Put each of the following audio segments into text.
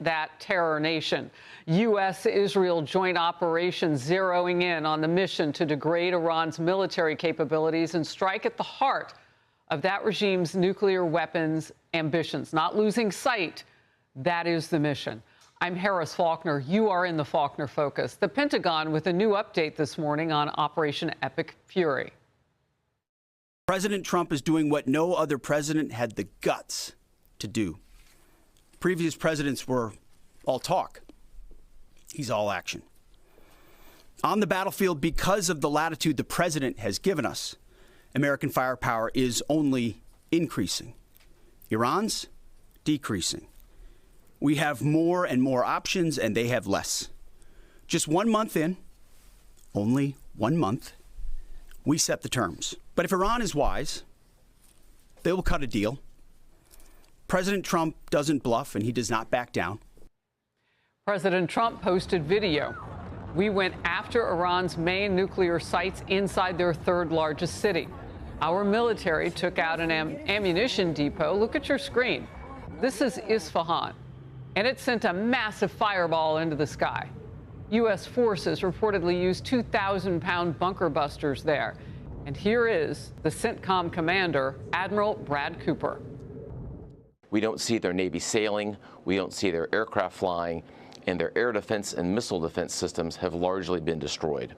that terror nation. U.S.-Israel joint operation zeroing in on the mission to degrade Iran's military capabilities and strike at the heart of that regime's nuclear weapons ambitions. Not losing sight, that is the mission. I'm Harris Faulkner. You are in the Faulkner Focus. The Pentagon with a new update this morning on Operation Epic Fury. President Trump is doing what no other president had the guts to do. Previous presidents were all talk. He's all action. On the battlefield, because of the latitude the president has given us, American firepower is only increasing. Iran's decreasing. We have more and more options, and they have less. Just 1 month in, only 1 month, we set the terms. But if Iran is wise, they will cut a deal. President Trump doesn't bluff, and he does not back down. President Trump posted video. We went after Iran's main nuclear sites inside their third largest city. Our military took out an ammunition depot. Look at your screen. This is Isfahan, and it sent a massive fireball into the sky. U.S. forces reportedly used 2,000-pound bunker busters there. And here is the CENTCOM commander, Admiral Brad Cooper. We don't see their Navy sailing, we don't see their aircraft flying, and their air defense and missile defense systems have largely been destroyed.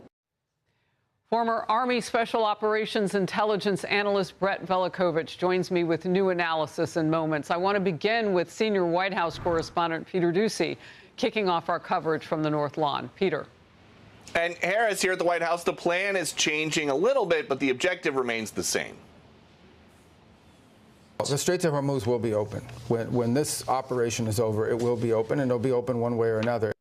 Former Army Special Operations Intelligence Analyst Brett Velicovich joins me with new analysis in moments. I want to begin with senior White House correspondent Peter Doocy, kicking off our coverage from the North Lawn. Peter. And Harris, here at the White House, the plan is changing a little bit, but the objective remains the same. The Straits of Hormuz will be open. When this operation is over, it will be open, and it'll be open one way or another.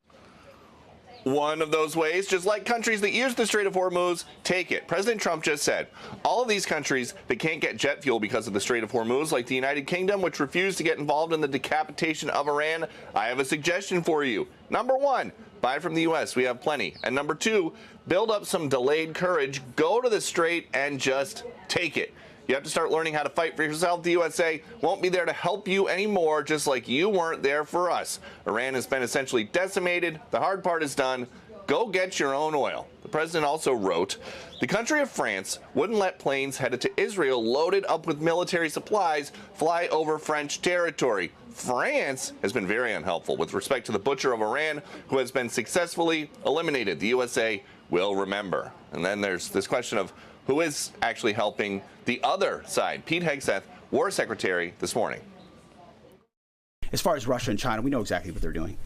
One of those ways, just like countries that use the Strait of Hormuz, take it. President Trump just said, all of these countries that can't get jet fuel because of the Strait of Hormuz, like the United Kingdom, which refused to get involved in the decapitation of Iran, I have a suggestion for you. Number one, buy from the U.S. We have plenty. And number two, build up some delayed courage, go to the Strait and just take it. You have to start learning how to fight for yourself. The USA won't be there to help you anymore, just like you weren't there for us. Iran has been essentially decimated. The hard part is done. Go get your own oil. The president also wrote, the country of France wouldn't let planes headed to Israel loaded up with military supplies fly over French territory. France has been very unhelpful with respect to the butcher of Iran, who has been successfully eliminated. The USA will remember. And then there's this question of who is actually helping the other side. Pete Hegseth, War Secretary, this morning. As far as Russia and China, we know exactly what they're doing,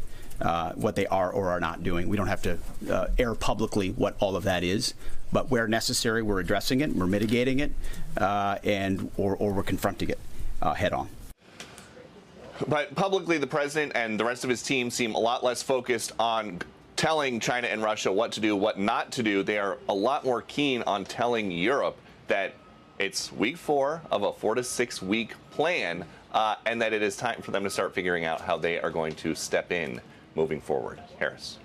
what they are or are not doing. We don't have to air publicly what all of that is, but where necessary, we're addressing it, we're mitigating it, or we're confronting it head on. But publicly, the president and the rest of his team seem a lot less focused on telling China and Russia what to do, what not to do. They are a lot more keen on telling Europe that it's week 4 of a 4 to 6 week plan, and that it is time for them to start figuring out how they are going to step in moving forward. Harris.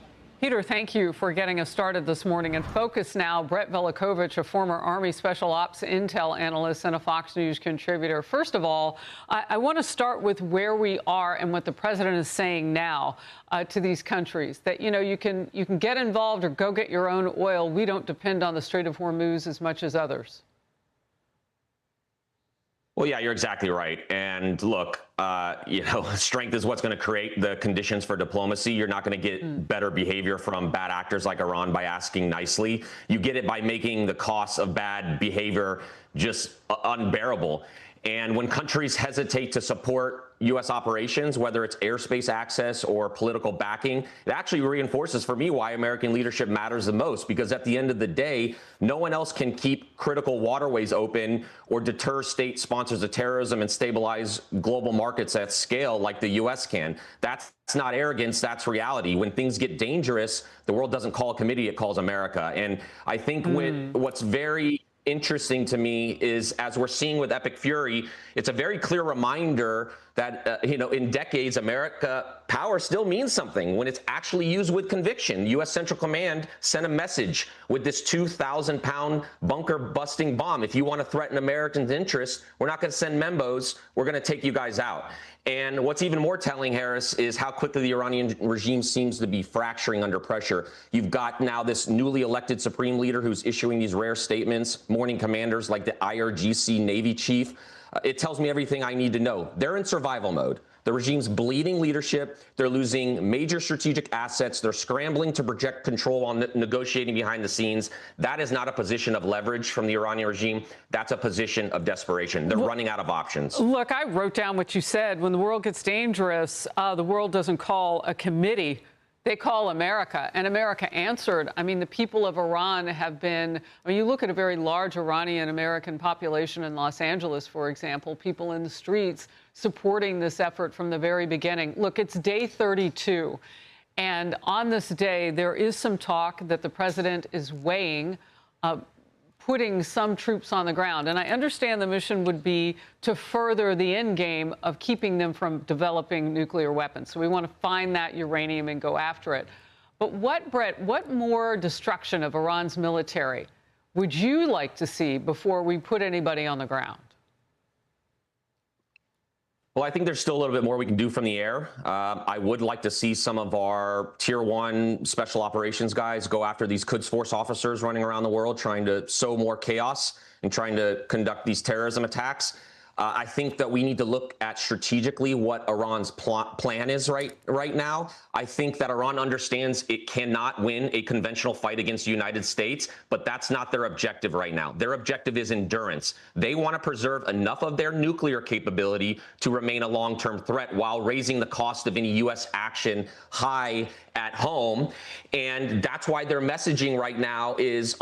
Peter, thank you for getting us started this morning. And Focus now, Brett Velicovich, a former Army Special Ops Intel analyst and a Fox News contributor. First of all, I want to start with where we are and what the president is saying now to these countries, that, you know, you can get involved or go get your own oil. We don't depend on the Strait of Hormuz as much as others. Well, yeah, you're exactly right. And look, strength is what's going to create the conditions for diplomacy. You're not going to get better behavior from bad actors like Iran by asking nicely. You get it by making the costs of bad behavior just unbearable. And when countries hesitate to support U.S. operations, whether it's airspace access or political backing, it actually reinforces for me why American leadership matters the most, because at the end of the day, no one else can keep critical waterways open or deter state sponsors of terrorism and stabilize global markets at scale like the U.S. can. That's not arrogance, that's reality. When things get dangerous, the world doesn't call a committee, it calls America. And I think what's very interesting to me is, as we're seeing with Epic Fury, it's a very clear reminder that, in decades, America power still means something when it's actually used with conviction. U.S. Central Command sent a message with this 2,000-pound bunker-busting bomb. If you want to threaten Americans' interests, we're not going to send memos. We're going to take you guys out. And what's even more telling, Harris, is how quickly the Iranian regime seems to be fracturing under pressure. You've got now this newly elected supreme leader who's issuing these rare statements, morning commanders like the IRGC Navy chief. It tells me everything I need to know. They're in survival mode. The regime's bleeding leadership. They're losing major strategic assets. They're scrambling to project control on negotiating behind the scenes. That is not a position of leverage from the Iranian regime. That's a position of desperation. They're running out of options. Look, I wrote down what you said. When the world gets dangerous, the world doesn't call a committee. They call America, and America answered. I mean, the people of Iran have been, I mean, you look at a very large Iranian-American population in Los Angeles, for example, people in the streets supporting this effort from the very beginning. Look, it's day 32, and on this day, there is some talk that the president is weighing putting some troops on the ground. And I understand the mission would be to further the end game of keeping them from developing nuclear weapons. So we want to find that uranium and go after it. But Brett, what more destruction of Iran's military would you like to see before we put anybody on the ground? Well, I think there's still a little bit more we can do from the air. I would like to see some of our Tier 1 special operations guys go after these Quds Force officers running around the world trying to sow more chaos and trying to conduct these terrorism attacks. I think that we need to look at strategically what Iran's plan is right now. I think that Iran understands it cannot win a conventional fight against the United States, but that's not their objective right now. Their objective is endurance. They want to preserve enough of their nuclear capability to remain a long-term threat while raising the cost of any U.S. action high at home. And that's why their messaging right now is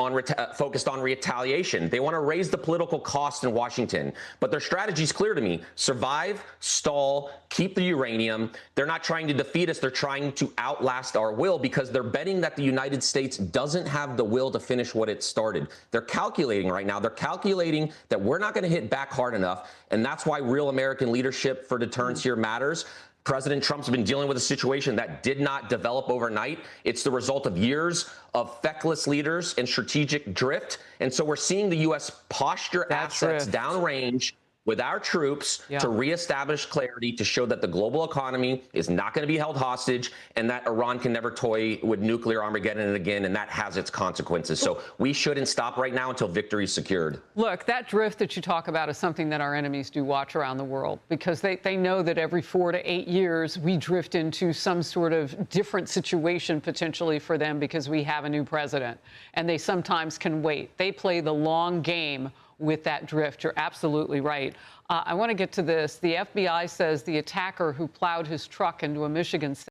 focused on retaliation. They want to raise the political cost in Washington, but their strategy is clear to me. Survive, stall, keep the uranium. They're not trying to defeat us. They're trying to outlast our will because they're betting that the United States doesn't have the will to finish what it started. They're calculating right now. They're calculating that we're not going to hit back hard enough. And that's why real American leadership for deterrence here matters. President Trump's been dealing with a situation that did not develop overnight. It's the result of years of feckless leaders and strategic drift. And so we're seeing the U.S. posture assets downrange with our troops to reestablish clarity, to show that the global economy is not going to be held hostage and that Iran can never toy with nuclear Armageddon again, and that has its consequences. So we shouldn't stop right now until victory is secured. Look, that drift that you talk about is something that our enemies do watch around the world because they know that every 4 to 8 years we drift into some sort of different situation potentially for them because we have a new president, and they sometimes can wait. They play the long game with that drift. You're absolutely right. I want to get to this. The FBI says the attacker who plowed his truck into a Michigan